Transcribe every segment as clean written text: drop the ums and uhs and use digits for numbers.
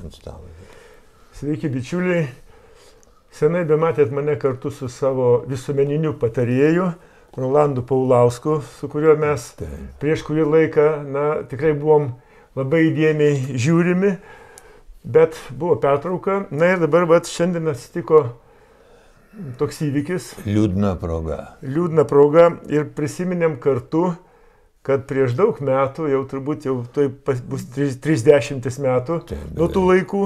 ant stalo. Sveiki, bičiuliai. Senai bematėt mane kartu su savo visuomeniniu patarėju, Rolandu Paulausku, su kuriuo mes prieš kurį laiką, tikrai buvom labai įdėmiai žiūrimi, bet buvo pertrauka. Ir dabar šiandien atsitiko toks įvykis. Liūdna proga. Liūdna proga ir prisiminėm kartu, kad prieš daug metų, jau turbūt bus 30 metų nuo tų laikų,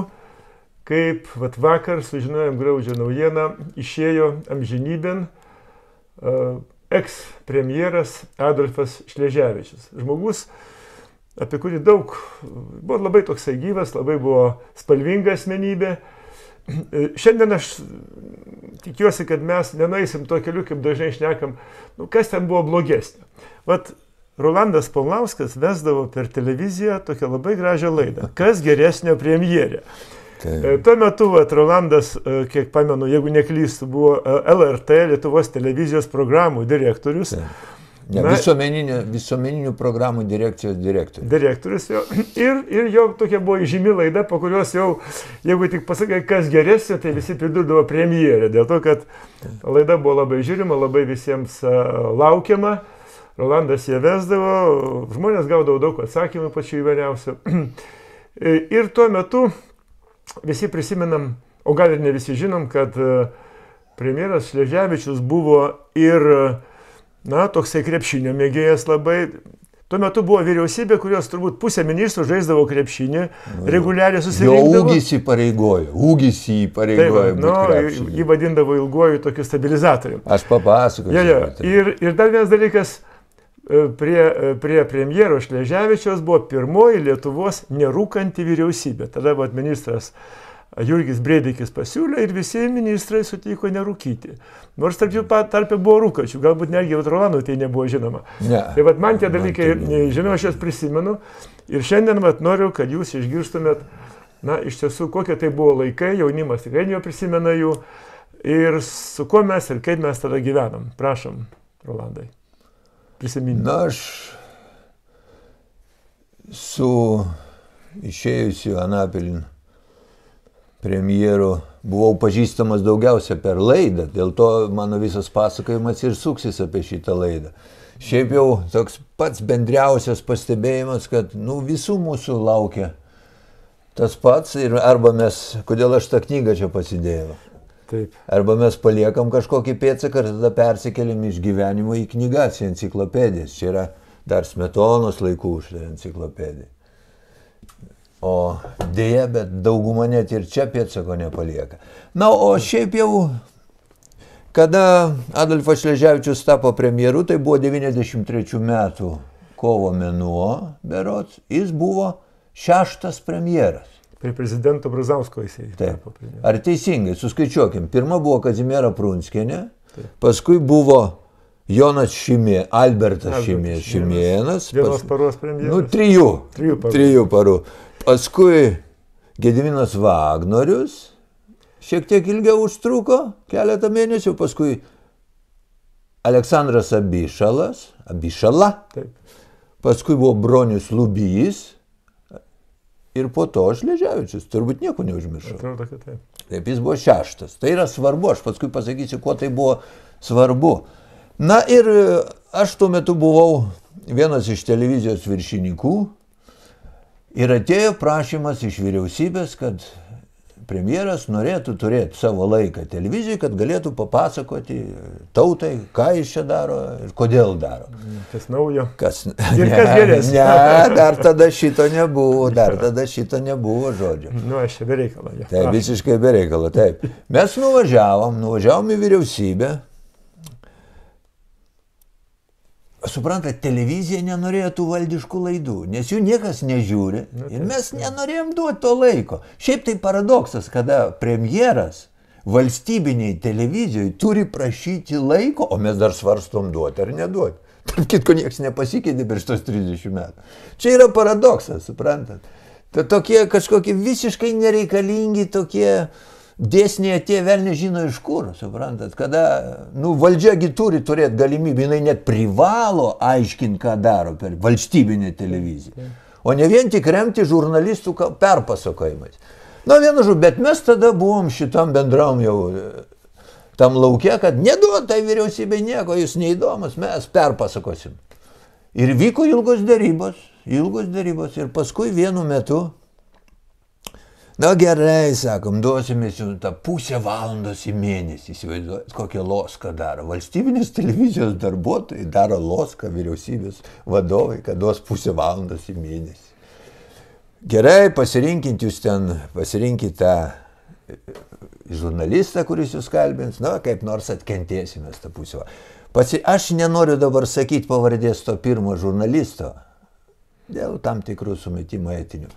kaip vakar sužinojom graudžią naujieną, išėjo amžinybėn eks-premjeras Adolfas Šleževičius. Žmogus, apie kurį daug, buvo labai toksai gyvas, labai buvo spalvinga asmenybė. Šiandien aš tikiuosi, kad mes nenueisim to keliu, kaip dažnai šnekam, kas ten buvo blogesnio. Rolandas Paulauskas vesdavo per televiziją tokią labai gražią laidą. Kas geresnio premjerė? Tuo metu Rolandas, kiek pamenu, jeigu neklystu, buvo LRT, Lietuvos televizijos programų direktorius. Visuomeninių programų direkcijos direktorius. Direktorius jo. Ir jau tokia buvo įžymi laida, po kurios jau, jeigu tik pasakai, kas geresnio, tai visi pridurdavo premjerė. Dėl to, kad laida buvo labai žiūrima, labai visiems laukiama. Rolandas ją vesdavo, žmonės gaudavo daug atsakymų pačių įvairiausių. Ir tuo metu visi prisimenam, o gal ir ne visi žinom, kad premjeras Šleževičius buvo ir, toksai krepšinio mėgėjas labai. Tuo metu buvo vyriausybė, kurios turbūt pusė ministrų žaisdavo krepšinį, reguliariai susirinkdavo. Jo ūgis jį pareigojo. Jį vadindavo ilguoju tokiu stabilizatorium. Aš papasakosiu. Ir dar vienas dalykas, prie premjero Šleževičiaus buvo pirmoji Lietuvos nerūkanti vyriausybė. Tada ministras Jurgis Brėdikis pasiūlė ir visi ministrai sutiko nerūkyti. Nors tarpe buvo rūkačių, galbūt netgi Rolandui tai nebuvo žinoma. Tai man tie dalykai, žinau, aš jas prisimenu ir šiandien noriu, kad jūs išgirstumėt, iš tiesų, kokie tai buvo laikai, jaunimas tikrai jau prisimena jų ir su kuo mes ir kaip mes tada gyvenam. Prašom, Rolandai. Prisiminti. Aš su išėjusiu Anapilin premjeru buvau pažįstamas daugiausia per laidą, dėl to mano visas pasakojimas ir suksis apie šitą laidą. Šiaip jau toks pats bendriausias pastebėjimas, kad visų mūsų laukia tas pats ir arba mes, kodėl aš tą knygą čia pasidėjau. Taip. Arba mes paliekam kažkokį pėdsaką ir tada persikeliam iš gyvenimo į knygas, į enciklopedijas. Čia yra dar Smetonos laikų enciklopedija. O dėja, bet dauguma net ir čia pėdsako nepalieka. O šiaip jau, kada Adolfas Šleževičius tapo premjeru, tai buvo 93 metų kovo mėnuo, berods, jis buvo 6. premjeras. Prie prezidento Brazausko jisai tapo premjeru. Ar teisingai, suskaičiuokim. Pirma buvo Kazimiera Prunskienė, paskui buvo Jonas Albertas Šimėnas. Vienos paros premjeras. Trijų parų. Paskui Gediminas Vagnorius, šiek tiek ilgiau užtruko, keletą mėnesių, paskui Aleksandras Abišala, paskui buvo Bronius Lubys ir po to Šleževičius, turbūt nieko neužmiršau. Atrodo, kad taip. Taip, jis buvo 6. Tai yra svarbu, aš paskui pasakysiu, kuo tai buvo svarbu. Ir aš tuo metu buvau vienas iš televizijos viršininkų ir atėjo prašymas iš vyriausybės, kad premjeras norėtų turėti savo laiką televizijai, kad galėtų papasakoti tautai, ką jis čia daro ir kodėl daro. Kas naujo. Ir kas geresnio. Ne, dar tada šito nebuvo, žodžio. Aš čia be reikalo. Taip, visiškai be reikalo, taip. Mes nuvažiavom į vyriausybę. Suprantat, televizija nenorėjo tų valdiškų laidų, nes jų niekas nežiūri ir mes nenorėjom duoti to laiko. Šiaip tai paradoksas, kada premjeras valstybiniai televizijoje turi prašyti laiko, o mes dar svarstom duoti ar neduoti. Tarp kitko, niekas nepasikeitė prieš tos 30 metų. Čia yra paradoksas, suprantat. Tai tokie kažkokie visiškai nereikalingi tokie dėsniai atėjo vėl nežino iš kur, suprantat, kada, valdžiagi turi turėti galimybę, jinai net privalo aiškinti, ką daro per valstybinę televiziją, o ne vien tik remti žurnalistų perpasakojimais. Na vienu žodžiu, bet mes tada buvom šitam bendram jau tam laukia, kad neduot tai vyriausybei nieko, jūs neįdomus, mes perpasakosim. Ir vyko ilgos darybos ir paskui vienu metu, na gerai, sakom, duosimės jums tą pusę valandos į mėnesį, įsivaizduojat, kokią loską daro. Valstybinės televizijos darbuotojai daro loską vyriausybės vadovai, kad duos pusę valandos į mėnesį. Gerai, pasirinkit jūs ten, pasirinkit tą žurnalistą, kuris jūs kalbins, na, kaip nors atkentėsimės tą pusę. Aš nenoriu dabar sakyti pavardės to pirmo žurnalisto, dėl tam tikrų sumetimų etinių.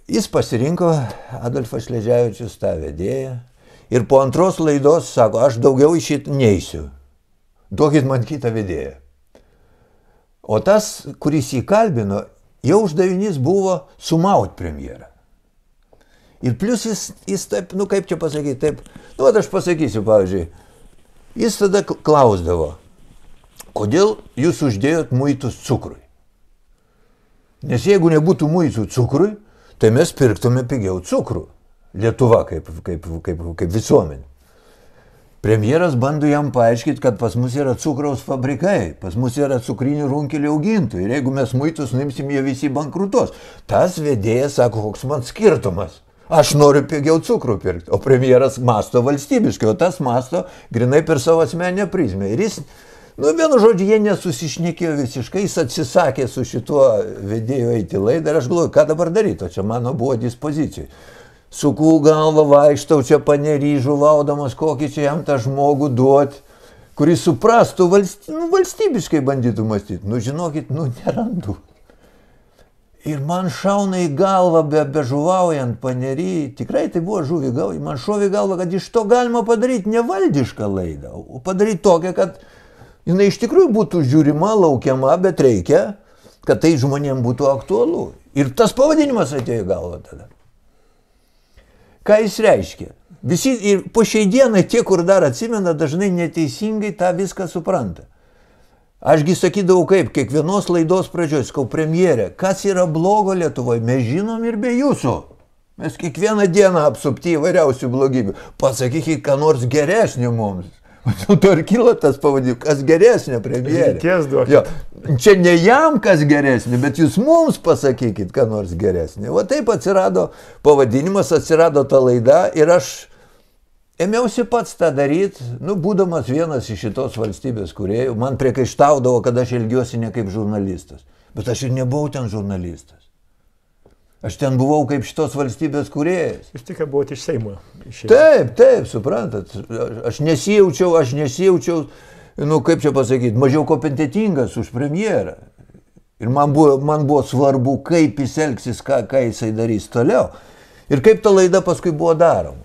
Jis pasirinko Adolfas Šleževičius tą vedėją ir po antros laidos sako, aš daugiau į šitą neisiu, duokit man kitą vedėją. O tas, kuris jį kalbino, jo uždavinys buvo sumaut premjerą. Ir plus jis taip, nu kaip čia pasakyti, taip, nu aš pasakysiu, pavyzdžiui, jis tada klausdavo, kodėl jūs uždėjot muitus cukrui? Nes jeigu nebūtų muitų cukrui, tai mes pirktume pigiau cukrų. Lietuva kaip visuomenė. Premjeras bando jam paaiškinti, kad pas mus yra cukraus fabrikai, pas mus yra cukrinių runkelių augintojų. Ir jeigu mes muitus nuimsim, jie visi bankrutos. Tas vedėjas sako, koks man skirtumas. Aš noriu pigiau cukrų pirkti. O premjeras masto valstybiškai, o tas masto grinai per savo asmeninę prizmę. Ir jis, nu vienu žodžiu, jie nesusišnekėjo visiškai, jis atsisakė su šituo vedėju eiti laidą ir aš galvoju, ką dabar daryti, o čia mano buvo dispozicijai. Suku galvą vaikštau čia panery, žuvaudamas, kokį čia jam tą žmogų duoti, kuris suprastų, valstybiškai bandytų mąstyti. Nu žinokit, nu nerandu. Ir man šauna į galvą, bežuvaujant panery, tikrai tai buvo žuvį galva, man šovė galva, kad iš to galima padaryti nevaldišką laidą, o padaryti tokią, kad jinai iš tikrųjų būtų žiūrima, laukiama, bet reikia, kad tai žmonėms būtų aktualu. Ir tas pavadinimas atėjo į galvą tada. Ką jis reiškia? Visi, ir po šiai dienai tie, kur dar atsimena, dažnai neteisingai tą viską supranta. Ašgi sakydavau kaip, kiekvienos laidos pradžioj, sakau, premjerė, kas yra blogo Lietuvoje, mes žinom ir be jūsų. Mes kiekvieną dieną apsupti įvairiausių blogybių. Pasakykit, ką nors geresnio mums. To ir kilo tas pavadinimas, kas geresnė premjerė. Čia ne jam kas geresnė, bet jūs mums pasakykit, ką nors geresnė. Va taip atsirado pavadinimas, atsirado ta laida ir aš ėmiausi pats tą daryti, nu, būdamas vienas iš šitos valstybės kūrėjų, man priekaištaudavo, kad aš elgiuosi ne kaip žurnalistas. Bet aš ir nebuvau ten žurnalistas. Aš ten buvau kaip šitos valstybės kūrėjas. Jūs tik buvote iš Seimo. Taip, suprantat. Aš nesijaučiau, nu, kaip čia pasakyti, mažiau kompetentingas už premjerą. Ir man buvo svarbu, kaip jis elgsis, ką jisai darys toliau. Ir kaip ta laida paskui buvo daroma.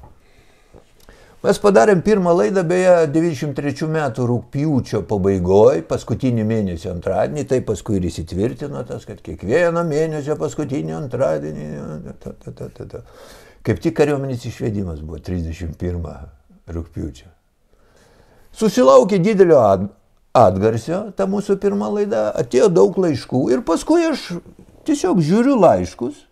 Mes padarėm pirmą laidą, beje, 93 metų rugpjūčio pabaigoj, paskutinį mėnesio antradienį, tai paskui ir įsitvirtino tas, kad kiekvieną mėnesio paskutinį antradienį, kaip tik kariuomenės išvedimas buvo 31 rugpjūčio. Susilaukė didelio atgarsio, ta mūsų pirma laida, atėjo daug laiškų ir paskui aš tiesiog žiūriu laiškus,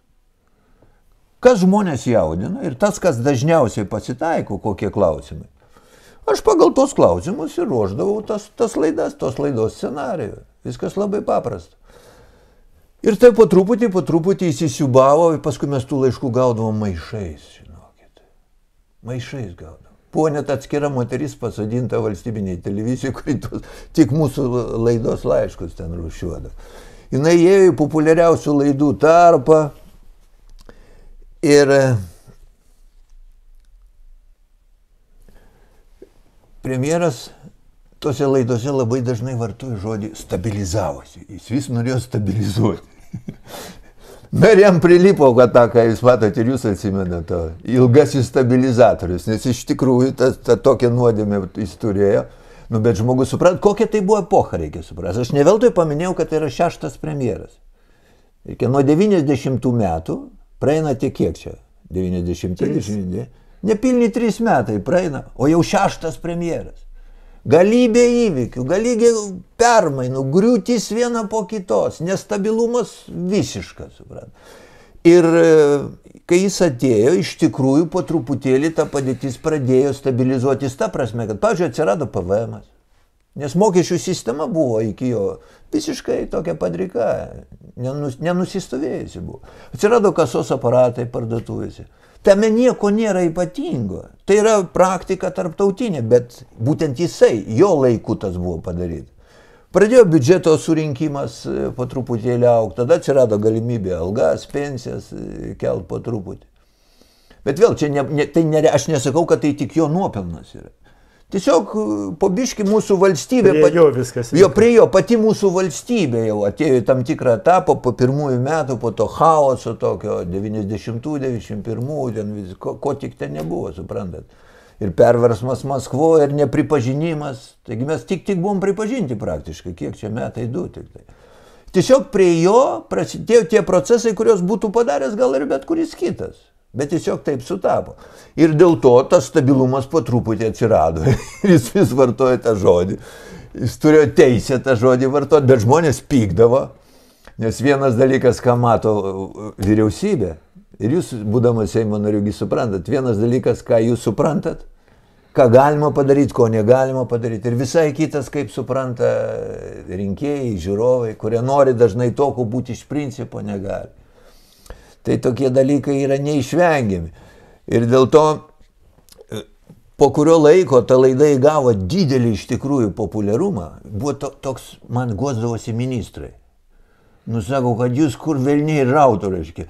kas žmonės jaudina ir tas, kas dažniausiai pasitaiko, kokie klausimai. Aš pagal tos klausimus ir ruošdavau tos laidos scenarijų. Viskas labai paprasta. Ir tai po truputį įsisiubavo ir paskui mes tų laiškų gaudavom maišais, žinokit. Maišais gaudavom. Buvo net atskira moteris pasodinta valstybiniai televizijai, kuri tik mūsų laidos laiškus ten rūšiuodavo. Jinai ėjo į populiariausių laidų tarpą. Ir premjeras tose laidose labai dažnai vartoja žodį stabilizavosi. Jis vis norėjo stabilizuoti. Ir jam prilipo, kad tą, ką jūs matote ir jūs atsimenate, ilgasis stabilizatorius, nes iš tikrųjų tą tokią nuodėmę jis turėjo. Nu, bet žmogus suprat, kokia tai buvo epocha, reikia suprasti. Aš ne veltui paminėjau, kad tai yra 6. premjeras. Ir nuo 90 metų praeina tik kiek čia? 90, nepilni 3 metai praeina, o jau 6. premjeras. Galybė įvykių, galybė permainų, griūtis viena po kitos, nestabilumas visiškas, suprantat. Ir kai jis atėjo, iš tikrųjų po truputėlį ta padėtis pradėjo stabilizuotis ta prasme, kad, pavyzdžiui, atsirado PVM. Nes mokesčių sistema buvo iki jo visiškai tokia padrika, nenusistovėjusi buvo. Atsirado kasos aparatai parduotuvėse. Tame nieko nėra ypatingo. Tai yra praktika tarptautinė, bet būtent jisai, jo laiku tas buvo padaryta. Pradėjo biudžeto surinkimas po truputėlį augti, tada atsirado galimybė algas, pensijas kelt po truputį. Bet vėl, aš nesakau, kad tai tik jo nuopelnas yra. Tiesiog po biškį mūsų valstybė, prie jo pati mūsų valstybė jau atėjo į tam tikrą etapą po pirmųjų metų, po to chaoso tokio 90-ų, 91-ų, ten ko tik ten nebuvo, suprantat. Ir perversmas Maskvoje, ir nepripažinimas. Taigi mes tik buvom pripažinti praktiškai, kiek čia metai du tik tai. Tiesiog prie jo prasidėjo tie procesai, kurios būtų padaręs gal ir bet kuris kitas. Bet tiesiog taip sutapo. Ir dėl to tas stabilumas po truputį atsirado. Ir jis vis vartoja tą žodį. Jis turėjo teisę tą žodį vartoti, bet žmonės pykdavo. Nes vienas dalykas, ką mato vyriausybė, ir jūs, būdamas Seimo nariu, suprantat, vienas dalykas, ką jūs suprantat, ką galima padaryti, ko negalima padaryti. Ir visai kitas, kaip supranta rinkėjai, žiūrovai, kurie nori dažnai to, ko būti iš principo negali. Tai tokie dalykai yra neišvengiami. Ir dėl to, po kurio laiko ta laida įgavo didelį iš tikrųjų populiarumą, buvo toks, man guosdavosi ministrai. Nusako, kad jūs kur velniai rautų, reiškia.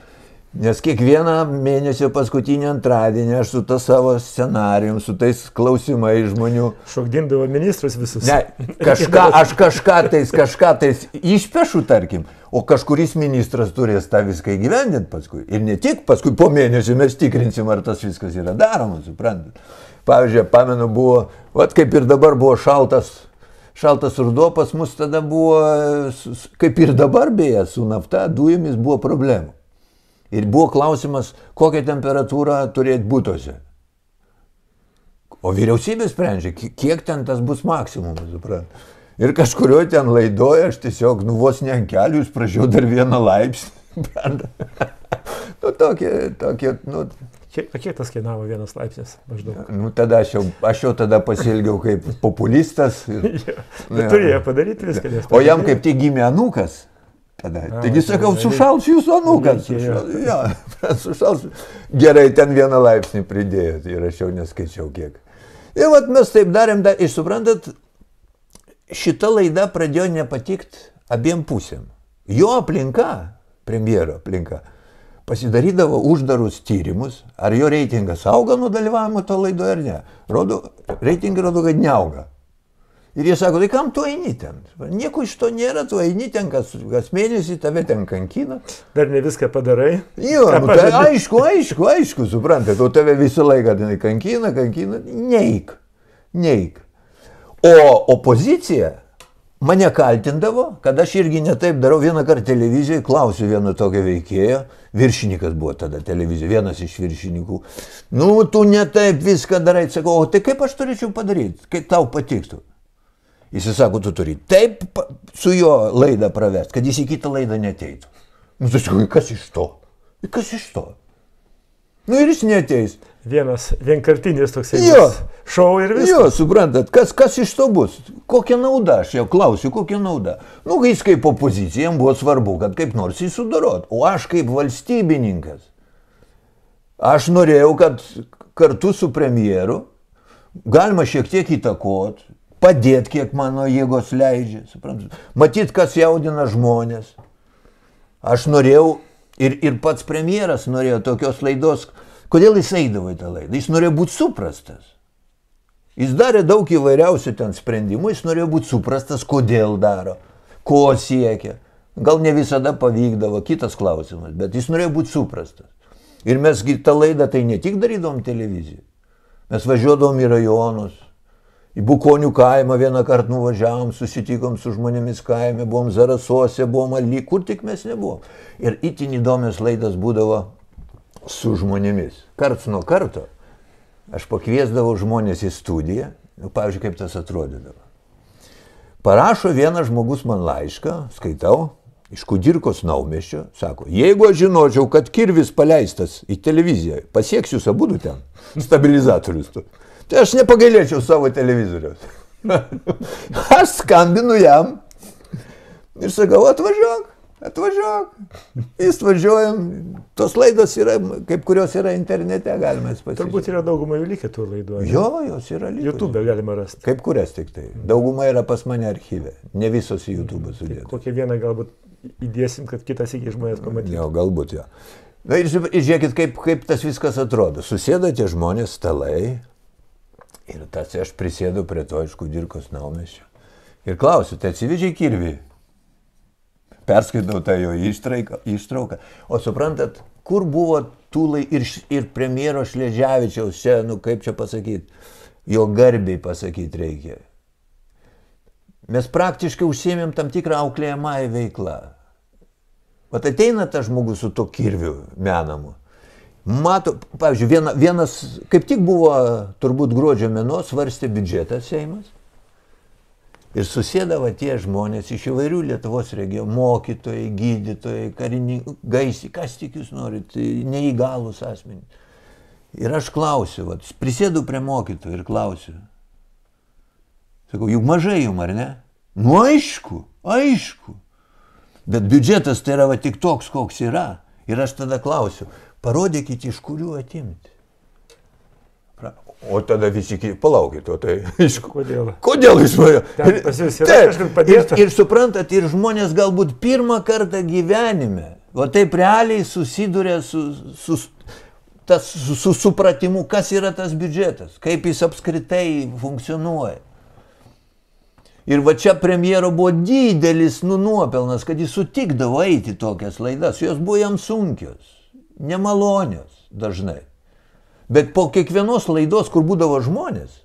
Nes kiekvieną mėnesio paskutinį antradienį aš su ta savo scenarijum, su tais klausimais žmonių. Šokdindavo ministrus visus. Ne, aš kažką tais išpešu, tarkim, o kažkuris ministras turės tą viską įgyvendinti paskui. Ir ne tik paskui po mėnesio mes tikrinsim, ar tas viskas yra daroma, suprantat. Pavyzdžiui, pamenu, buvo, vat kaip ir dabar buvo šaltas ruduo, pas mus tada buvo, kaip ir dabar beje, su nafta, dujomis buvo problemų. Ir buvo klausimas, kokią temperatūrą turėti būtuose. O vyriausybė sprendžia, kiek ten tas bus maksimumas, suprantat. Ir kažkurio ten laidoje aš tiesiog, vos ne ant kelių, jūs prašiau dar 1 laipsnį. Tokie. Kiek tas kainavo 1 laipsnis maždaug? Tada aš jau tada pasielgiau kaip populistas. Turėjo padaryti viską. O jam kaip tik gimė anūkas. Taigi sakau, sušals jūsų anūkas. Sušals. Gerai, ten 1 laipsnį pridėjot ir aš jau neskaičiau kiek. Ir vat mes taip darėm, ir suprantat, šita laida pradėjo nepatikti abiem pusėm. Jo aplinka, premjero aplinka, pasidarydavo uždarus tyrimus, ar jo reitingas auga nuo dalyvavimo to laidoje ar ne. Reitingai rodo, kad neauga. Ir jie sako, tai kam tu eini ten? Nieko iš to nėra, tu eini ten, kas mėnesį tave ten kankina. Dar ne viską padarai. Jo, tai aišku, suprantate, o tave visą laiką kankina, neik. O opozicija mane kaltindavo, kad aš irgi netaip darau. Vieną kartą televizijoje klausiu vieno tokio veikėjo, viršininkas buvo tada televizijoje, vienas iš viršininkų. Tu netaip viską darai, sakau, o tai kaip aš turėčiau padaryti, kaip tau patiktų? Jis sako, tu turi taip su jo laidą pravesti, kad jis į kitą laidą neteitų. Tai sakau, kas iš to? Ir jis neteis. Vienkartinis toks šou ir viskas. Jo, suprantat, kas iš to bus? Kokia nauda? Aš jau klausiu, kokia nauda? Jis kaip opozicija, jam buvo svarbu, kad kaip nors jį sudarot. O aš kaip valstybininkas, aš norėjau, kad kartu su premjeru galima šiek tiek įtakot, padėti, kiek mano jėgos leidžia, suprantat. Matyt, kas jaudina žmonės. Aš norėjau, ir pats premjeras norėjo tokios laidos. Kodėl jis eidavo į tą laidą? Jis norėjo būti suprastas. Jis darė daug įvairiausių ten sprendimų, jis norėjo būti suprastas, kodėl daro, ko siekia. Gal ne visada pavykdavo, kitas klausimas, bet jis norėjo būti suprastas. Ir mes tą laidą tai ne tik darydom televiziją. Mes važiuodom į rajonus. Į Bukonių kaimą vieną kartą nuvažiavom, susitikom su žmonėmis kaime, buvom Zarasuose, buvom Aly, kur tik mes nebuvom. Ir itin įdomios laidas būdavo su žmonėmis. Karts nuo karto aš pakviesdavau žmonės į studiją, pavyzdžiui, kaip tas atrodydavo. Parašo vienas žmogus man laišką, skaitau, iš Kudirkos Naumiesčio, sako, jeigu aš žinočiau, kad kirvis paleistas į televiziją, pasieksiu abudu ten, stabilizatorius tu, tai aš nepagailėčiau savo televizoriaus. Aš skambinu jam ir sakau, atvažiuok. Jis važiuojam, tos laidos yra, kaip kurios yra internete, galima pasižiūrėti. Turbūt yra dauguma jų likę tų laidų. Jo, jos yra likę. YouTube galima rasti. Kaip kurias tik tai. Dauguma yra pas mane archyve, ne visos į YouTube sudėtos. Kokią vieną galbūt įdėsim, kad kitas iki žmonės pamatytų. Jo, galbūt jo. Na ir žiūrėkit, kaip tas viskas atrodo. Susėda tie žmonės stalai ir tas aš prisėdu prie to iš Kudirkos Naumiesčio. Ir klausiu, tai atsivežė kirvį? Perskaitau tą jo ištrauką. O suprantat, kur buvo Tūlai ir premjero Šleževičiaus, čia, kaip čia pasakyti, jo garbiai pasakyti reikia. Mes praktiškai užsiėmėm tam tikrą auklėjamąją veiklą. Vat ateina tas žmogus su to kirviu menamu. Mato, pavyzdžiui, vienas, kaip tik buvo turbūt gruodžio mėnuo, svarstė biudžetą Seimas. Ir susėdavo tie žmonės iš įvairių Lietuvos regionų, mokytojai, gydytojai, karininkai, gaisai, kas tik jūs norit, neįgalūs asmenys. Ir aš klausiu, prisėdu prie mokytojų ir klausiu. Sakau, juk mažai jum, ar ne? Nu aišku. Bet biudžetas tai yra tik toks, koks yra. Ir aš tada klausiu, parodykite, iš kurių atimti. O tada visi, palaukit, o tai iš Kodėl? Kodėl iš manio? Pas jūs yra kažkur padėta. Ir suprantat, ir žmonės galbūt pirmą kartą gyvenime, o taip realiai susiduria su supratimu, kas yra tas biudžetas, kaip jis apskritai funkcionuoja. Ir va čia premjero buvo didelis nuopelnas, kad jis sutikdavo eiti tokias laidas, jos buvo jam sunkios, nemalonios dažnai. Bet po kiekvienos laidos, kur būdavo žmonės,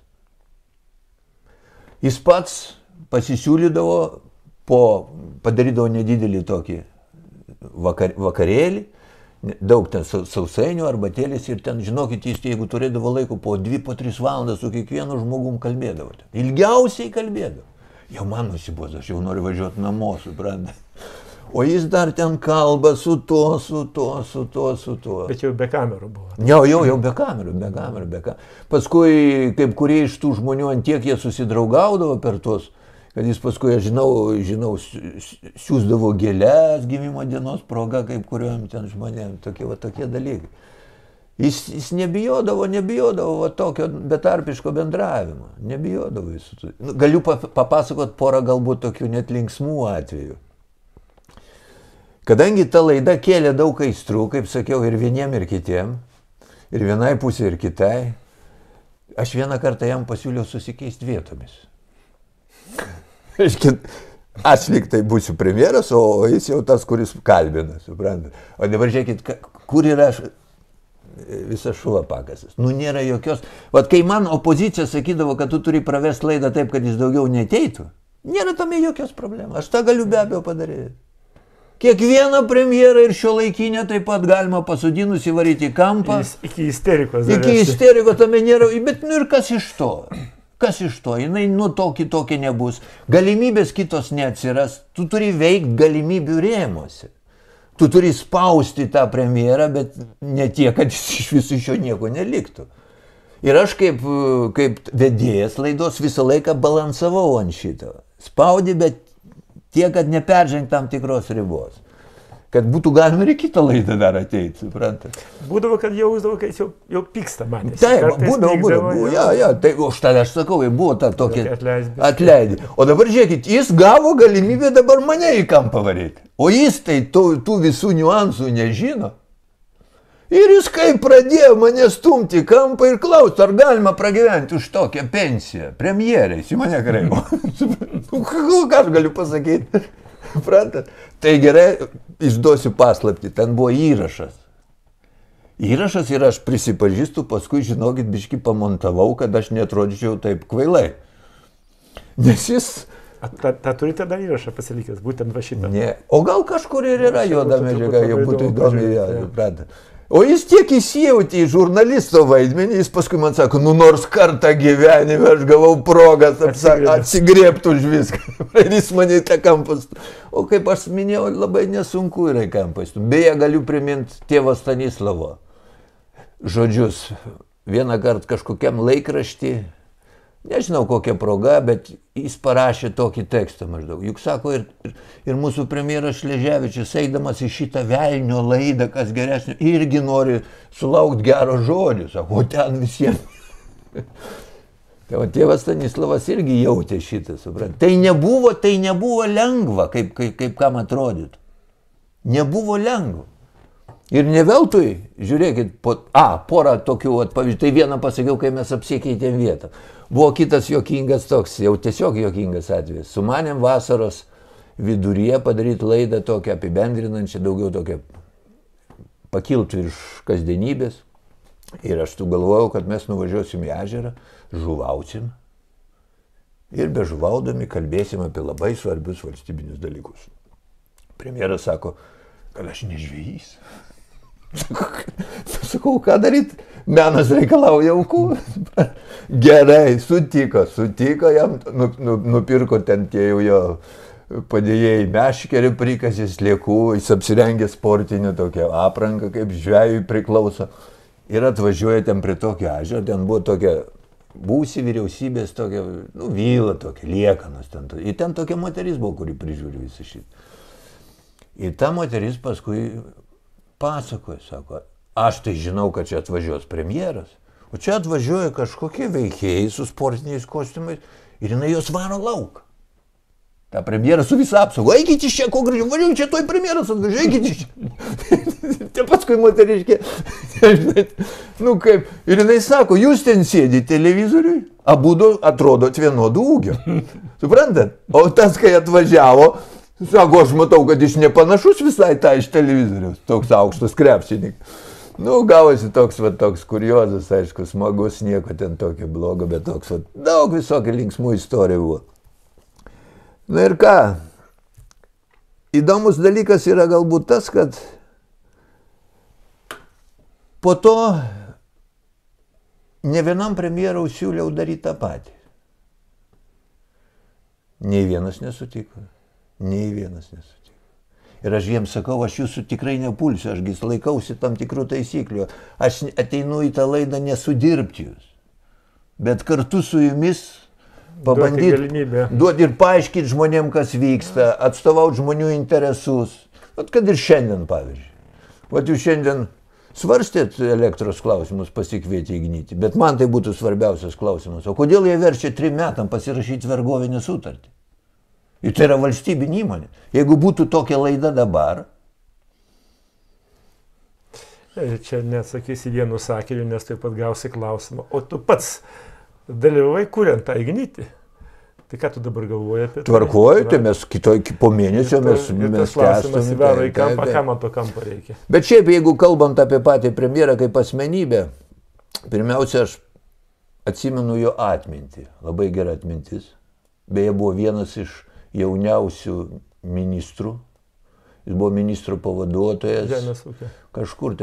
jis pats pasisiūlydavo, padarydavo nedidelį tokį vakarėlį, daug ten sausainių, arbatėlės ir ten, žinokit, jis, jeigu turėdavo laiko, po 2-3 valandas su kiekvienu žmogum kalbėdavo. Ilgiausiai kalbėdavo. Jau man nusibodo, aš jau noriu važiuoti namo, suprantate. O jis dar ten kalba su tuo. Bet jau be kamerų buvo. Jau be kamerų. Paskui, kaip kurie iš tų žmonių antiek jie susidraugaudavo per tuos, kad jis paskui, aš žinau, siūsdavo gėles gimimo dienos proga, kaip kuriuom ten žmonėm, tokie dalykai. Jis nebijodavo tokio betarpiško bendravimo. Nebijodavo jis. Galiu papasakot porą galbūt tokių net linksmų atvejų. Kadangi ta laida kėlė daug aistrų, kaip sakiau, ir vieniem, ir kitiem, ir vienai pusė, ir kitai, aš vieną kartą jam pasiūliau susikeisti vietomis. Aš lyg tai būsiu premjeras, o jis jau tas, kuris kalbina, suprantate. O dabar žiūrėkit, kur yra visas šulapakasas. Nu, nėra jokios. Vat kai man opozicija sakydavo, kad tu turi pravesti laidą taip, kad jis daugiau neteitų, nėra tame jokios problemos. Aš tą galiu be abejo padaryti. Kiekvieną premjerą ir šiuolaikinę taip pat galima pasodinus įvaryti į kampą. Iki isterikos. Iki isterikos tame nėra. Bet nu ir kas iš to? Jinai tokia nebus. Galimybės kitos neatsiras. Tu turi veikti galimybių rėmuose. Tu turi spausti tą premjerą, bet ne tiek, kad iš viso iš jo nieko neliktų. Ir aš kaip vedėjas laidos visą laiką balansavau ant šito. Spaudi, bet tiek, kad neperžengt tam tikros ribos. Kad būtų galima ir kitą laidą dar ateiti, suprantat. Būdavo, kad jausdavo, kad jau pyksta manęs. Taip, būdavo. Tai už tada aš sakau, buvo ta tokia atleidė. O dabar žiūrėkit, jis gavo galimybę dabar mane į kampą varyti. O jis tai tų visų niuansų nežino. Ir jis kaip pradėjo mane stumti į kampą ir klausti, ar galima pragyventi už tokią pensiją. Premjerės, į mane kreivo. Ką aš galiu pasakyti? Suprantat? Tai gerai, išduosiu paslaptį, ten buvo įrašas. Įrašas ir aš prisipažįstu, paskui, žinokit, biškį pamontavau, kad aš neatrodyčiau taip kvailai. Nes jis... Ta turite dar įrašą pasilikęs, būtent va šitą? Ne, o gal kažkur ir yra juoda medžiaga, jau būtų įdomi, suprantat. O jis tiek įsijauti į žurnalisto vaidmenį, jis paskui man sako, nu nors kartą gyvenime aš gavau progą atsigriebti už viską. Ir jis mane į tą kampus. O kaip aš minėjau, labai nesunku yra į kampus. Beje, galiu priminti tėvo Stanislavo žodžius. Vieną kartą kažkokiam laikraštį, nežinau kokia proga, bet jis parašė tokį tekstą maždaug. Juk sako, ir mūsų premjeras Šleževičius, eidamas į šitą velnio laidą, kas geresnio, irgi nori sulaukti gero žodžio. Sako, o ten visiems. Tai o tėvas Stanislavas irgi jautė šitą, suprantate. Tai nebuvo lengva, kaip kam atrodytų. Nebuvo lengva. Ir ne veltui, žiūrėkit, porą tokių pavyzdžių. Tai vieną pasakiau, kai mes apsikeitėm vietą. Buvo kitas juokingas toks, jau tiesiog juokingas atvejis. Sumanėm vasaros viduryje padaryti laidą tokią apibendrinančią, daugiau tokią pakilti virš kasdienybės. Ir aš tu galvojau, kad mes nuvažiuosim į ežerą, žuvausim. Ir be žuvaudami kalbėsim apie labai svarbius valstybinius dalykus. Premjeras sako, kad aš ne žvejys. Sakau, ką daryti? Menas reikalauja aukų. Gerai, sutiko, jam nupirko ten tie jau jo padėjėjai meškerį prikasė sliekų, jis apsirengė sportinę tokią aprangą, kaip žvejui priklauso. Ir atvažiuoja ten prie tokio ežero, ten buvo tokia būsi vyriausybės tokia, vyla tokia, liekanos ten. Ir ten tokia moteris buvo, kuri prižiūri visą šitą. Ir ta moteris paskui pasakoja, sako, aš tai žinau, kad čia atvažiuos premjeras, o čia atvažiuoja kažkokie veikėjai su sportiniais kostiumais ir jinai jos varo lauk. Ta premjeras su visą apsaugą, eikit iš čia, ko gražiau, važiuoju, čia toj premjeras atvažiuoja, eikit iš čia. Tie paskui moteriškė, nu kaip, ir jinai sako, jūs ten sėdi televizoriui, abudu atrodot vienodų ūgio. Suprantat? O tas, kai atvažiavo, sako, aš matau, kad jis nepanašus visai tą iš televizoriaus, toks aukštas krepšininkas. Nu, gavosi toks kuriozas, aišku, smagus, nieko ten tokio blogo, bet toks daug visokių linksmų istorijų buvo. Na ir ką, įdomus dalykas yra galbūt tas, kad po to ne vienam premjerui siūliau daryti tą patį. Nei vienas nesutiko. Nei vienas nesutiko. Ir aš jiems sakau, aš jūsų tikrai nepulsiu, ašgi laikausi tam tikrų taisyklių. Aš ateinu į tą laidą nesudirbti jūs, bet kartu su jumis pabandyti duoti ir paaiškinti žmonėm, kas vyksta, atstovauti žmonių interesus. Vat kad ir šiandien, pavyzdžiui. Vat jūs šiandien svarstėt elektros klausimus pasikvietė Ignitį, bet man tai būtų svarbiausias klausimas. O kodėl jie verčia 3 metam pasirašyti vergovinę sutartį? Ir tai yra valstybinė įmonė. Jeigu būtų tokia laida dabar. Čia neatsakysi vienu sakiniu, nes taip pat gausi klausimą. O tu pats dalyvavai kuriant tą Ignitį. Tai ką tu dabar galvoji apie tai? Tvarkoju, tai mes po mėnesio mes klausimas įvaro į kampą, ką man to kampo reikia. Bet šiaip, jeigu kalbant apie patį premjerą kaip asmenybę, pirmiausia, aš atsimenu jo atmintį. Labai gera atmintis. Beje, buvo vienas iš jauniausių ministrų. Jis buvo ministro pavaduotojas. Žemės ūkio. Kažkur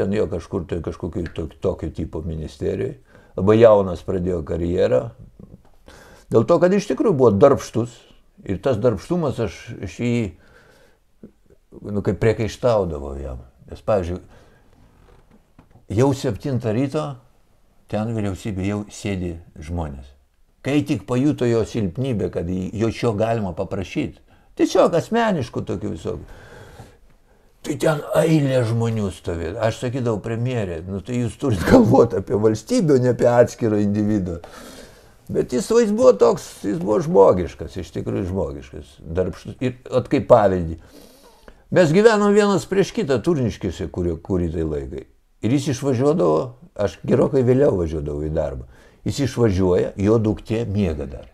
kažkokiu tokio tipo ministerijoje. Labai jaunas pradėjo karjerą. Dėl to, kad iš tikrųjų buvo darbštus. Ir tas darbštumas aš jį, kaip priekaištaudavau jam. Nes, pavyzdžiui, jau 7 ryto ten vyriausybė jau sėdi žmonės. Kai tik pajuto jo silpnybę, kad jo šio galima paprašyti, tiesiog asmeniškų tokių visokių, tai ten eilė žmonių stovėtų. Aš sakydavau, premjerė, tai jūs turite galvoti apie valstybę, ne apie atskirą individą. Bet jis buvo toks, jis buvo žmogiškas, iš tikrųjų žmogiškas, darbštus. Ir kaip pavyzdį, mes gyvenom vienas prieš kitą Turniškėse, kurį tai laikai. Ir jis išvažiuodavo, aš gerokai vėliau važiuodavau į darbą. Jis išvažiuoja, jo duktė miega dar.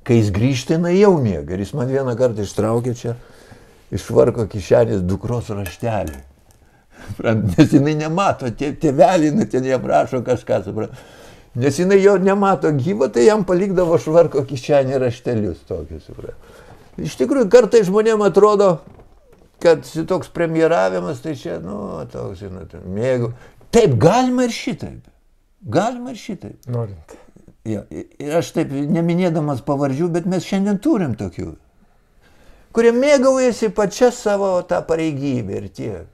Kai jis grįžta, jinai jau miega. Ir jis man vieną kartą ištraukė čia iš švarko kišenės dukros raštelį. Nes jinai nemato, tėvelį, ten jie prašo kažką, suprantu. Nes jinai jo nemato gyvo, tai jam palikdavo švarko kišenį raštelius tokius, suprantu. Iš tikrųjų, kartais žmonėm atrodo, kad toks premjeravimas, tai čia, toks, žinot, mėgau. Taip, galima ir šitaip. Galima ir šitaip. Norint. Ja, ir aš taip, neminėdamas pavardžių, bet mes šiandien turim tokių, kurie mėgaujasi pačia savo tą pareigybę ir tiek.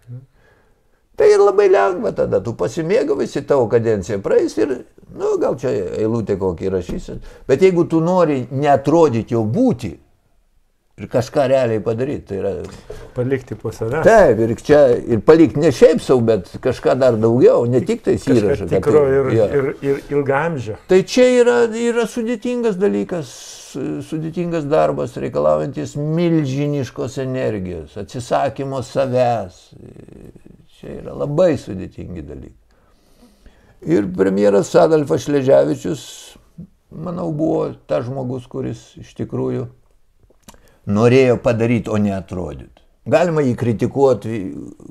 Tai ir labai lengva tada, tu pasimėgavisi, tavo kadencija praeis ir, gal čia eilutė kokį rašysi, bet jeigu tu nori neatrodyti jau būti, ir kažką realiai padaryti, tai yra... Palikti po savęs. Taip, ir čia, ir palikti ne šiaip savo, bet kažką dar daugiau, ne tik tais įrašą. Kažką tikro ir ilgamžio. Tai čia yra sudėtingas dalykas, sudėtingas darbas, reikalaujantis milžiniškos energijos, atsisakymo savęs. Čia yra labai sudėtingi dalykai. Ir premjeras Adolfas Šleževičius, manau, buvo tas žmogus, kuris iš tikrųjų norėjo padaryti, o ne atrodyti. Galima jį kritikuoti,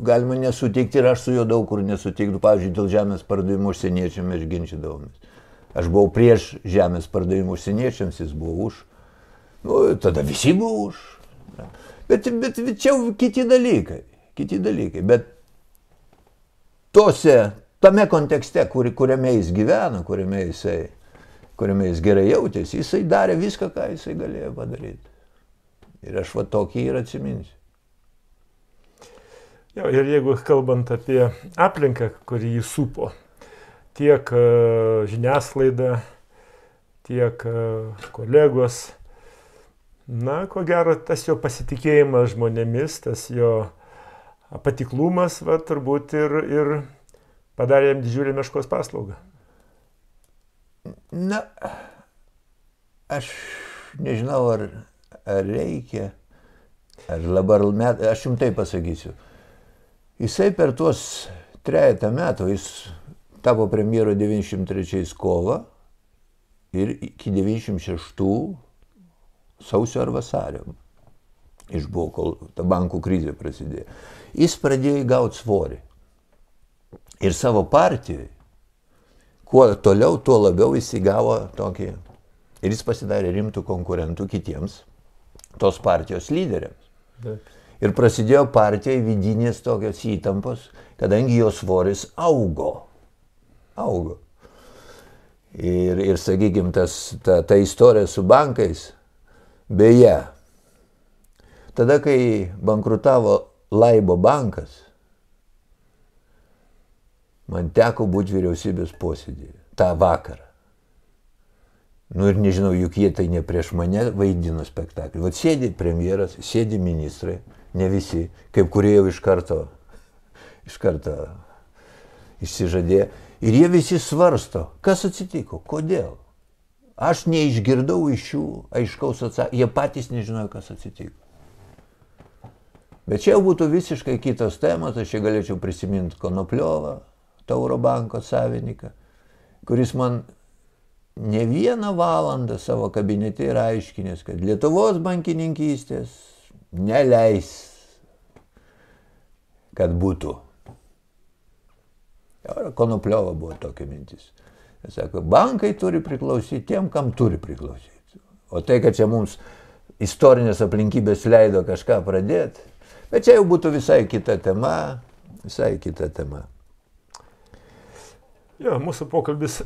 galima nesutikti ir aš su juo daug kur nesutiktų. Pavyzdžiui, dėl žemės pardavimo užsieniečiams mes ginčydavomės. Aš buvau prieš žemės pardavimo užsieniečiams, jis buvo už. Tada visi buvo už. Bet čia kiti dalykai. Bet tame kontekste, kuriame jis gyvena, kuriame jis gerai jautėsi, jisai darė viską, ką jisai galėjo padaryti. Ir aš tokį ir atsiminsiu. Ir jeigu kalbant apie aplinką, kuri jį supo, tiek žiniasklaida, tiek kolegos, ko gero, tas jo pasitikėjimas žmonėmis, tas jo patiklumas, turbūt ir padarė jam didžiulį meškos paslaugą. Aš nežinau, ar reikia, aš jums tai pasakysiu. Jisai per tuos 3 metų, jis tapo premjero 93 kovą ir iki 96 sausio ar vasario. Išbuvo, kol ta bankų krizė prasidėjo. Jis pradėjo įgauti svorį. Ir savo partijai, kuo toliau, tuo labiau jis įgavo tokį. Ir jis pasidarė rimtų konkurentų kitiems tos partijos lyderiams. Ir prasidėjo partijai vidinės tokios įtampos, kadangi jo svoris augo. Ir sakykime, ta istorija su bankais, beje, tada, kai bankrutavo Laibo bankas, man teko būti vyriausybės posėdėje tą vakarą. Ir nežinau, juk jie tai ne prieš mane vaidino spektaklį. Vat sėdi premjeras, sėdi ministrai, ne visi, kaip kurie jau iš karto išsižadėjo. Ir jie visi svarsto, kas atsitiko, kodėl. Aš neišgirdau iš jų aiškaus atsakymo, jie patys nežinojo, kas atsitiko. Bet čia jau būtų visiškai kitos temos, aš čia galėčiau prisiminti Konopliovą, Tauro banko savininką, kuris man ne 1 valandą savo kabinete yra aiškinęs, kad Lietuvos bankininkystės neleis, kad būtų. Konopliovo buvo tokia mintis. Jis sako, bankai turi priklausyti tiem, kam turi priklausyti. O tai, kad čia mums istorinės aplinkybės leido kažką pradėti, bet čia jau būtų visai kita tema. Mūsų pokalbis,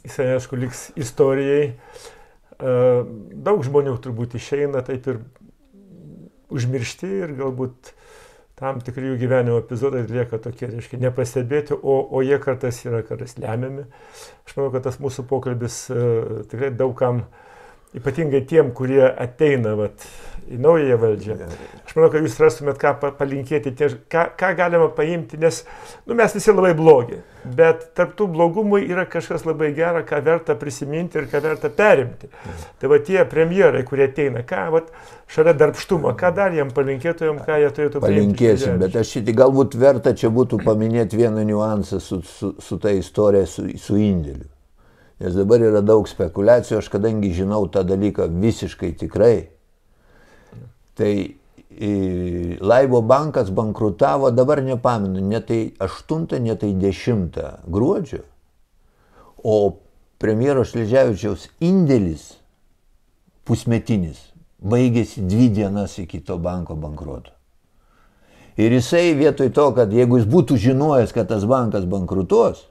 jisai aišku, liks istorijai. Daug žmonių turbūt išeina taip ir užmiršti ir galbūt tam tikri jų gyvenimo epizodai lieka tokie, reiškia, nepastebėti, o jie kartais lemiami. Aš manau, kad tas mūsų pokalbis tikrai daugam, ypatingai tiem, kurie ateina į naująją valdžią. Aš manau, kad jūs rastumėt ką palinkėti, ką galima paimti, nes mes visi labai blogi, bet tarp tų blogumų yra kažkas labai gera, ką verta prisiminti ir ką verta perimti. Tai tie premjerai, kurie ateina, šalia darbštumo, ką dar jam palinkėtumėm, ką jie turėtų paimti. Palinkėsim, bet aš galbūt verta čia būtų paminėti vieną niuansą su ta istorija, su indėliu. Nes dabar yra daug spekulacijų, aš kadangi žinau tą dalyką visiškai tikrai, tai Laibo bankas bankrutavo, dabar nepamenu, ne tai 8, ne tai 10 gruodžio, o premjero Šleževičiaus indėlis pusmetinis baigėsi 2 dienas iki to banko bankroto. Ir jisai vietoj to, kad jeigu jis būtų žinojęs, kad tas bankas bankrutuos,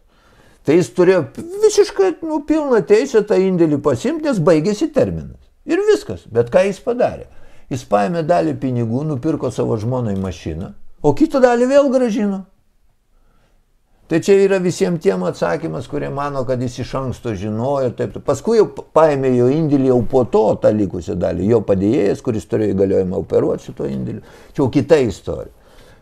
tai jis turėjo visiškai pilną teisę tą indėlį pasimti, nes baigėsi terminas. Ir viskas. Bet ką jis padarė? Jis paėmė dalį pinigų, nupirko savo žmonai mašiną, o kitą dalį vėl grąžino. Tai čia yra visiems tiem atsakymas, kurie mano, kad jis iš anksto žinojo. Taip. Paskui jau paėmė jo indėlį jau po to tą likusią dalį. Jo padėjėjas, kuris turėjo įgaliojimą operuoti šito indėlį. Čia jau kita istorija.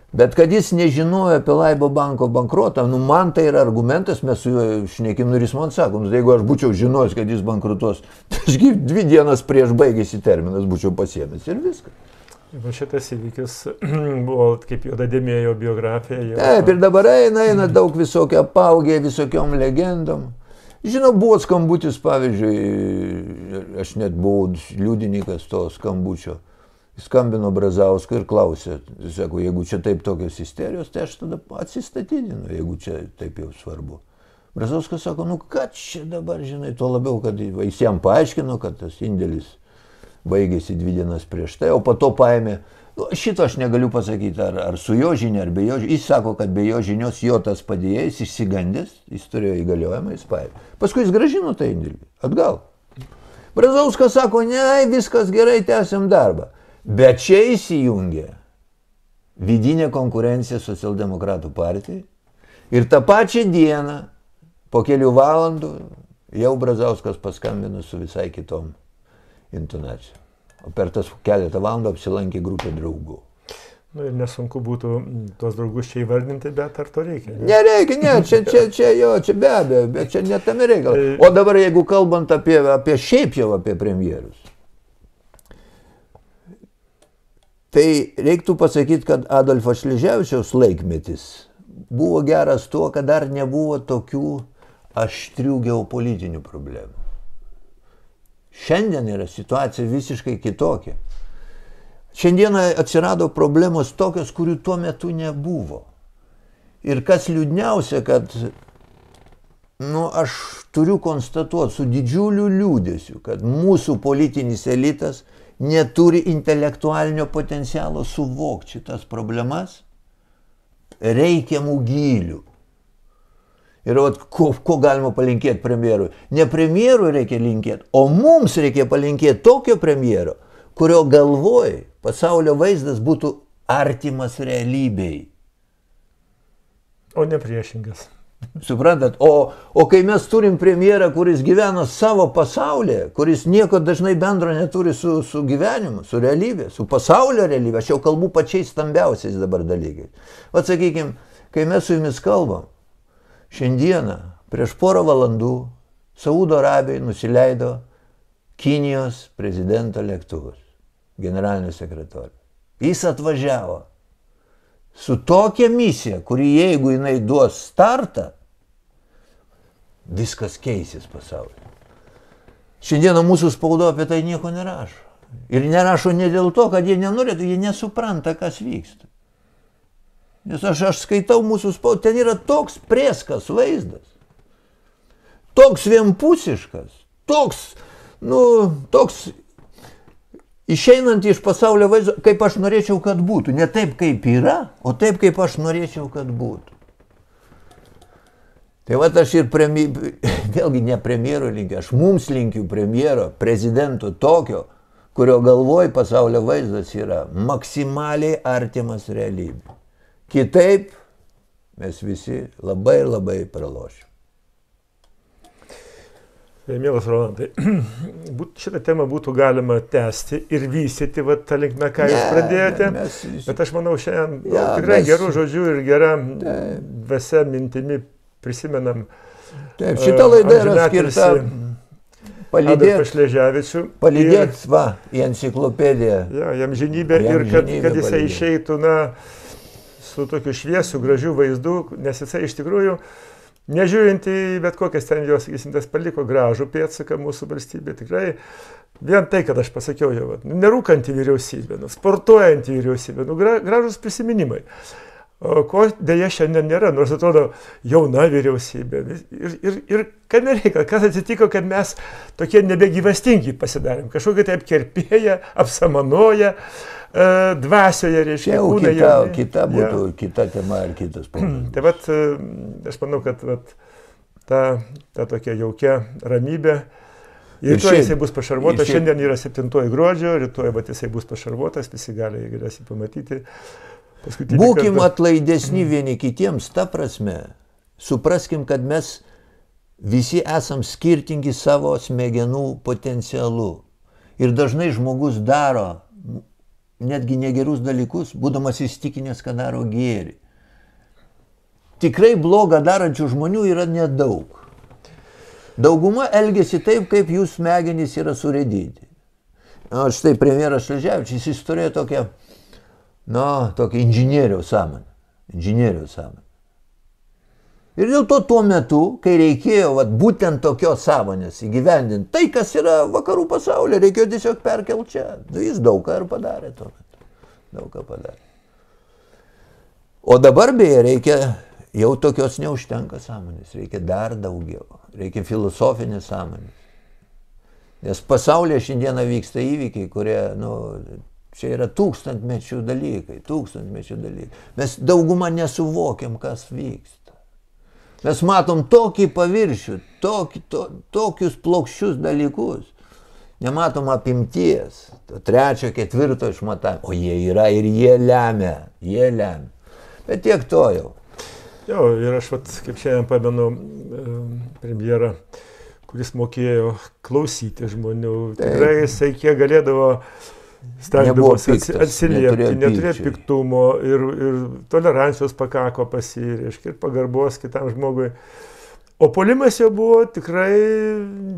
Bet kad jis nežinojo apie Laibo banko bankrotą, man tai yra argumentas, mes su juo šnekėm, ir jis man sako, jeigu aš būčiau žinojęs, kad jis bankrutuos, tai aš 2 dienas prieš baigėsi terminas būčiau pasiėmęs ir viskas. Šitas įvykis buvo kaip juoda dėmė jo biografija. Taip, ir dabar eina daug visokio apaugė, visokiom legendom. Žinau, buvo skambutis, pavyzdžiui, aš net buvau liudininkas to skambučio. Skambino Brazauskui ir klausė, sako, jeigu čia taip tokios isterijos, tai aš tada atsistatydinu, jeigu čia taip jau svarbu. Brazauskas sako, ką čia dabar, žinai, tuo labiau, kad jis jam paaiškino, kad tas indėlis baigėsi 2 dienas prieš tai, o po to paėmė, šito aš negaliu pasakyti, ar su jo žinia, ar be jo žinia. Jis sako, kad be jo žinios jo tas padėjėjas išsigandęs, jis turėjo įgaliojimą, jis paėmė. Paskui jis grąžino tą indėlį, atgal. Brazauskas sako, ne, viskas gerai, tęsiam darbą. Bet čia įsijungė vidinė konkurencija Socialdemokratų partijai ir tą pačią dieną, po kelių valandų, jau Brazauskas paskambino su visai kitom intonacijom. O per tas keletą valandų apsilankė grupė draugų. Ir nesunku būtų tuos draugus čia įvardinti, bet ar to reikia? Nereikia, ne, čia be abejo, bet čia net tame reikalas. O dabar jeigu kalbant apie šiaip jau apie premjerus, tai reiktų pasakyti, kad Adolfo Šleževičiaus laikmetis buvo geras tuo, kad dar nebuvo tokių aštrių geopolitinių problemų. Šiandien yra situacija visiškai kitokia. Šiandieną atsirado problemos tokios, kurių tuo metu nebuvo. Ir kas liūdniausia, kad aš turiu konstatuoti su didžiuliu liūdesiu, kad mūsų politinis elitas neturi intelektualinio potencialo suvokti šitas problemas reikiamų gylių. Ir ko galima palinkėti premjerui? Ne premjerui reikia linkėti, o mums reikia palinkėti tokio premjero, kurio galvoj pasaulio vaizdas būtų artimas realybei. O ne priešingas. Suprantat? O kai mes turim premjerą, kuris gyvena savo pasaulyje, kuris nieko dažnai bendro neturi su gyvenimu, su realybė, su pasaulio realybė, aš jau kalbu pačiais stambiausiais dabar dalykais. Vat sakykime, kai mes su jumis kalbam, šiandieną prieš porą valandų Saudo Arabijai nusileido Kinijos prezidento lėktuvas, generalinis sekretorius. Jis atvažiavo su tokia misija, kuri jeigu jinai duos startą, viskas keisis pasaulyje. Šiandieną mūsų spauda apie tai nieko nerašo. Ir nerašo ne dėl to, kad jie nenorėtų, jie nesupranta, kas vyksta. Nes aš skaitau mūsų spaudą, ten yra toks preskas vaizdas, toks vienpusiškas, toks išeinant iš pasaulio vaizdo, kaip aš norėčiau, kad būtų. Ne taip, kaip yra, o taip, kaip aš norėčiau, kad būtų. Tai vat aš ir vėlgi ne premjero linkiu, aš mums linkiu premjero, prezidento tokio, kurio galvoj pasaulio vaizdas yra maksimaliai artimas realybė. Kitaip mes visi labai labai pralošim. Mielas Rolandai, šitą temą būtų galima tęsti ir vystyti tą linkmę, ką jūs pradėjote, bet aš manau, šiandien tikrai gerų žodžių ir gerą dvasia mintimi prisimenam. Taip, šita laida yra skirta palydėti į enciklopediją. Jam žinybė ir kad jisai išeitų su tokiu šviesiu, gražiu vaizdu, nes jisai iš tikrųjų nežiūrint į bet kokias ten jos, sakysim, tas paliko gražų pėdsaką mūsų valstybė. Tikrai vien tai, kad aš pasakiau jau, nerūkantį vyriausybę, sportuojantį vyriausybę, gražus prisiminimai. ko dėja šiandien nėra, nors atrodo jauna vyriausybė. Ir kad nereikia, kas atsitiko, kad mes tokie nebegyvastingi pasidarėm. Kažkokie taip kerpėję, apsamanoję, dvasioje, reiškia, kūnai. Kita būtų, kita tema ar kitas pokalbis. Tai vat, aš manau, kad vat, ta tokia jaukia ramybė. Rytoj jisai bus pašarvotas, šiandien yra 7 gruodžio, rytoj vat, jisai bus pašarvotas, visi galės jį pamatyti. Būkim atlaidesni vieni kitiems, ta prasme, supraskim, kad mes visi esam skirtingi savo smegenų potencialu. Ir dažnai žmogus daro netgi negerus dalykus, būdamas įstikinęs, kad daro gėrį. Tikrai blogą darančių žmonių yra nedaug. Dauguma elgesi taip, kaip jų smegenys yra surėdyti. Štai premjeras Šleževičius, jis turėjo tokią inžinieriaus sąmonę. Ir dėl to tuo metu, kai reikėjo būtent tokios sąmonės įgyvendinti, tai kas yra vakarų pasaulyje, reikėjo tiesiog perkelti čia. Jis daug ką ir padarė tuo metu. Daug ką padarė. O dabar beje reikia, jau tokios neužtenka sąmonės, reikia dar daugiau. Reikia filosofinės sąmonės. Nes pasaulyje šiandieną vyksta įvykiai, kurie, čia yra tūkstantmečių dalykai. Mes daugumą nesuvokiam, kas vyksta. Mes matom tokį paviršių, tokius plokščius dalykus. Nematom apimties, to 3., 4. išmatavimo. O jie yra ir jie lemia. Bet tiek to jau. Jo, ir aš, kaip šiandien pamenu premjerą, kuris mokėjo klausyti žmonių. Tikrai jisai kiek galėdavo stengdavosi atsiliepti, neturėjo piktumo ir tolerancijos pakako pasiriški ir pagarbos kitam žmogui. O puolimas jo buvo tikrai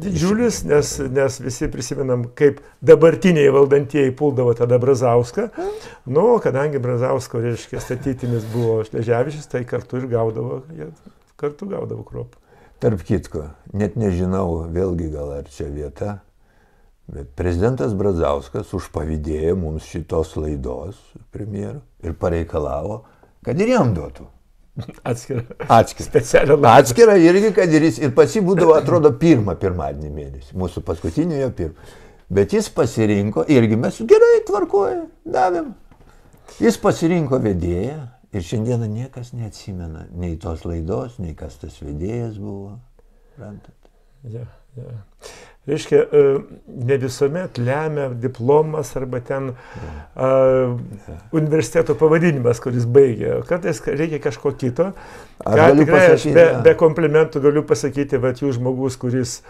didžiulis, nes visi prisimenam, kaip dabartiniai valdantieji puldavo tada Brazauską. Kadangi Brazausko, reiškia, statytinis buvo Šleževičius, tai kartu ir gaudavo kruopą. Tarp kitko, net nežinau, vėlgi gal ar čia vieta, bet prezidentas Brazauskas užpavydėjo mums šitos laidos premjero ir pareikalavo, kad ir jam duotų. Atskirą. Specialią laidą. Atskirą irgi, kad ir jis, ir pas jį būdavo, atrodo, pirmadienį mėnesį, mūsų paskutiniojo pirmą. Bet jis pasirinko, irgi mes gerai tvarkoja, davėm. Jis pasirinko vedėją ir šiandieną niekas neatsimena nei tos laidos, nei kas tas vedėjas buvo. Rantat? Ja. Reiškia, ne visuomet lemia diplomas arba ten universiteto pavadinimas, kuris baigė. Kartais reikia kažko kito. Tikrai aš be komplimentų galiu pasakyti, jūs žmogus, kuris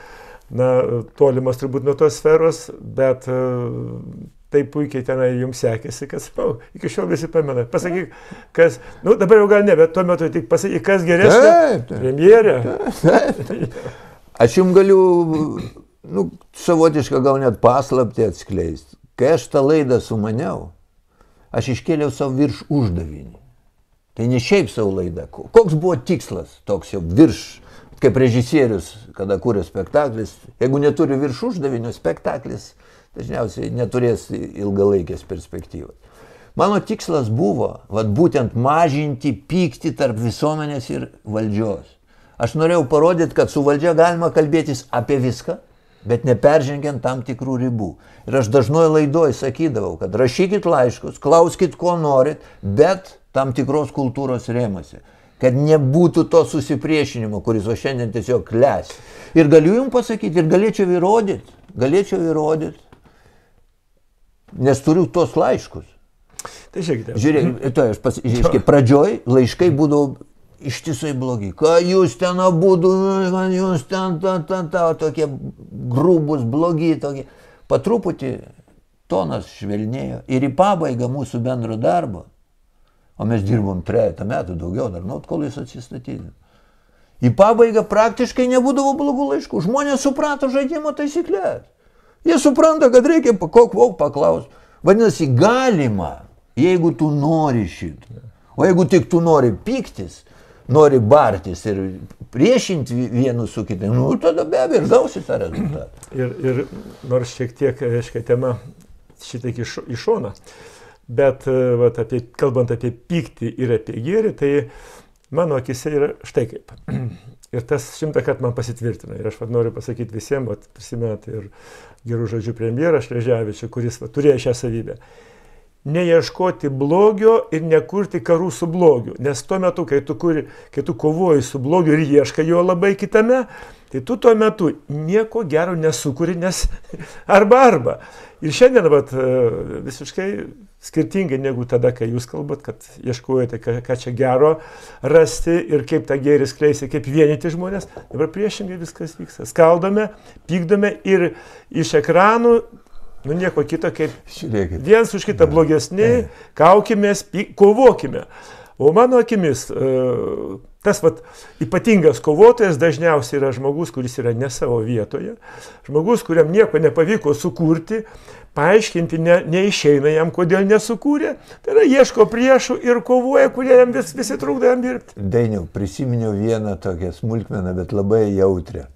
tolimas turbūt nuo tos sferos, bet taip puikiai tenai jums sekėsi, kad iki šiol visi pamena. Pasakyk, kas, dabar jau gal ne, bet tuo metu tik pasakyk, kas geresnė? Premjerė. Aš jums galiu, savotišką gal net paslaptį atskleisti. Kai aš tą laidą sumaniau, aš iškėliau savo virš uždavinį. Tai ne šiaip savo laida. Koks buvo tikslas toks jau virš, kaip režisierius, kada kūrė spektaklis, jeigu neturi virš uždavinio, spektaklis dažniausiai neturės ilgalaikės perspektyvos. Mano tikslas buvo, būtent mažinti pyktį tarp visuomenės ir valdžios. Aš norėjau parodyti, kad su valdžia galima kalbėtis apie viską, bet neperžengiant tam tikrų ribų. Ir aš dažnoj laidoj sakydavau, kad rašykit laiškus, klauskit, ko norit, bet tam tikros kultūros rėmose. Kad nebūtų to susipriešinimo, kuris šiandien tiesiog klesti. Ir galiu jums pasakyti, ir galėčiau įrodyti, nes turiu tos laiškus. Tai žiūrėkite. Žiūrėkite, pradžioj laiškai būdavo ištisai blogi. Ką jūs ten abudu, jūs ten tokie grūbus, blogi, tokie. Patruputį tonas švelnėjo ir į pabaigą mūsų bendro darbo, o mes dirbom 3 metų daugiau dar, kol jis atsistatydino. Į pabaigą praktiškai nebūdavo blogų laiškų. Žmonės suprato žaidimo taisyklės. Jie supranta, kad reikia paklausti. Vadinasi, galima, jeigu tu nori šito. O jeigu tik tu nori pyktis, nori bartis ir priešinti vienus su kitais, tada be abejo ir gausi tą rezultatą. Ir nors šiek tiek, reiškia, tema šitiek į šoną, Bet vat, kalbant apie pyktį ir apie gėrį, tai mano akise yra štai kaip. Ir tas 100 kartų man pasitvirtina. Ir aš noriu pasakyti visiems, prisimenat ir gerų žodžių premjerą Šleževičių, kuris turėjo šią savybę. Neieškoti blogio ir nekurti karų su blogiu. Nes tuo metu, kai tu kovoji su blogiu ir ieškai jo labai kitame, tai tu tuo metu nieko gero nesukuri, nes arba. Ir šiandien visiškai skirtingai negu tada, kai jūs kalbat, kad ieškojate, ką čia gero rasti ir kaip tą gėrį skleisti, kaip vienyti žmonės. Dabar priešingai viskas vyksta. Skaldome, pykdome ir iš ekranų nieko kito kaip viens už kitą blogesni, kaukimės, kovokime. O mano akimis, tas ypatingas kovotojas dažniausiai yra žmogus, kuris yra ne savo vietoje, žmogus, kuriam nieko nepavyko sukurti, paaiškinti neišeina jam, kodėl nesukūrė, tai yra ieško priešų ir kovoja, kurie jam visi trukdo jam dirbti. Dainiau, prisiminiau vieną tokią smulkmeną, bet labai jautrią.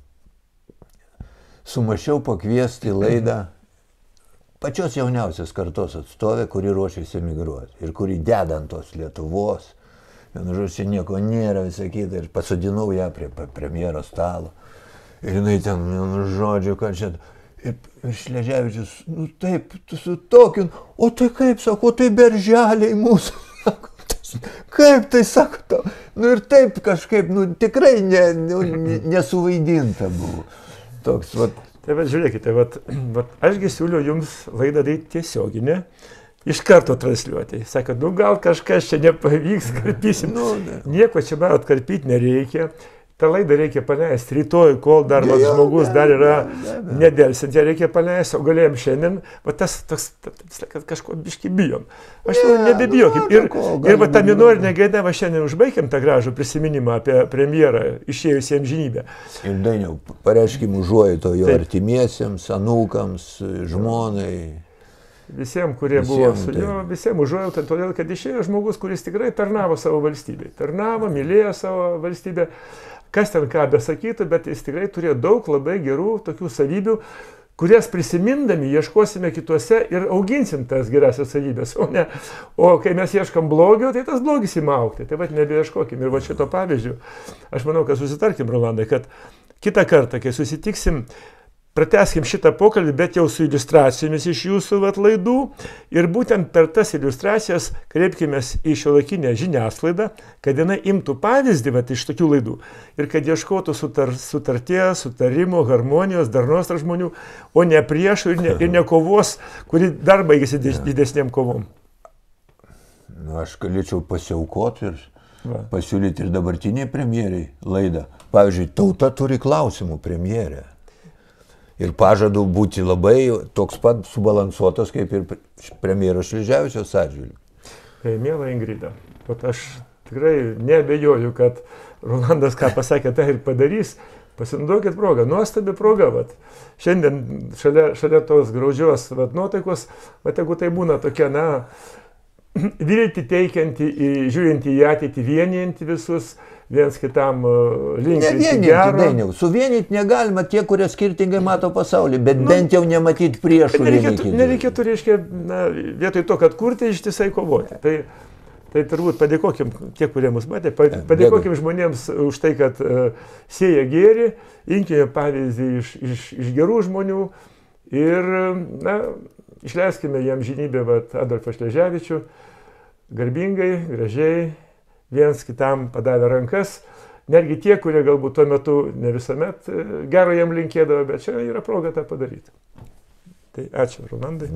Sumašiau pakviesti į laidą pačios jauniausios kartos atstovė, kuri ruošiasi emigruoti ir kuri deda ant tos Lietuvos. Vienu žodžiu, čia nieko nėra, visą kitą. Ir pasodinau ją prie premjero stalo. Ir jinai ten, vienu žodžiu, kad čia... Ir Šleževičius, nu taip, tu su tokiu, o tai kaip, sako, tai berželiai mūsų. Kaip tai, sako tau. Nu ir taip kažkaip, nu tikrai nesuvaidinta buvo. Toks, Tai žiūrėkite, ašgi siūliu jums laidą daryti tiesioginę, iš karto transliuoti. Sakot, nu gal kažkas čia nepavyks, karpysim. Nieko čia man atkarpyti nereikia. Ta laidą reikia paleisti rytoj, kol dar žmogus dar yra nedelsiant, ją reikia paleisti, o galėjom šiandien, tas kažko biški bijom. Aš nebebijokim. Ir tą minorinę gaidą šiandien užbaigiam tą gražų prisiminimą apie premjerą išėjusią amžinybę. Ir Dainiau, pareiškim užuojauto jo artimiesiems, anūkams, žmonai. Visiems, kurie buvo su juo, visiems užuojauta, todėl, kad išėjo žmogus, kuris tikrai tarnavo savo valstybei. Tarnavo, mylėjo savo valstybę. Kas ten ką besakytų, bet jis tikrai turėjo daug labai gerų tokių savybių, kurias prisimindami ieškosime kituose ir auginsim tas gerasias savybės. O kai mes ieškam blogio, tai tas blogis ima augti. Tai nebeieškokim. Ir šito pavyzdžių. Aš manau, kad susitarkim, Rolandai, kad kitą kartą, kai susitiksim, pratęskim šitą pokalbį, bet jau su iliustracijomis iš jūsų laidų. Ir būtent per tas iliustracijas kreipkimės į šiuolaikinę žiniasklaidą, kad jinai imtų pavyzdį iš tokių laidų. Ir kad ieškotų sutarties, sutarimo, harmonijos, darnos tarp žmonių, o ne priešų ir ne kovos, kuri dar baigėsi didesnėm kovom. Nu, aš galėčiau pasiaukoti ir pasiūlyti ir dabartiniai premjeriai laidą. Pavyzdžiui, tauta turi klausimų premjerė. Ir pažadu būti labai toks pat subalansuotas, kaip ir premjero Šleževičiaus atžvilgiu. Miela Ingrida, aš tikrai neabejoju, kad Rolandas ką pasakė, tai ir padarys. Pasinaudokit progą, nuostabi proga. Šiandien šalia tos graudžios nuotaikos, jeigu tai būna tokia, viltį teikianti, žiūrinti į ateitį, vienijanti visus, viens kitam linkinti gero. Dainiau, suvienyti negalima tie, kurie skirtingai mato pasaulį, bet bent jau nematyti priešų. Nereikėtų, reiškia, vietoj to, kad kurti, ištisai kovoti. Tai turbūt padėkokim tie, kurie mus matė, padėkokim žmonėms už tai, kad sėja gėrį, imkime pavyzdį iš gerų žmonių ir išleiskime jam žinybę Adolfą Šleževičių, garbingai, gražiai, viens kitam padavę rankas, netgi tie, kurie galbūt tuo metu ne visuomet gero jam linkėdavo, bet čia yra proga tą padaryti. Tai ačiū, Rolandai.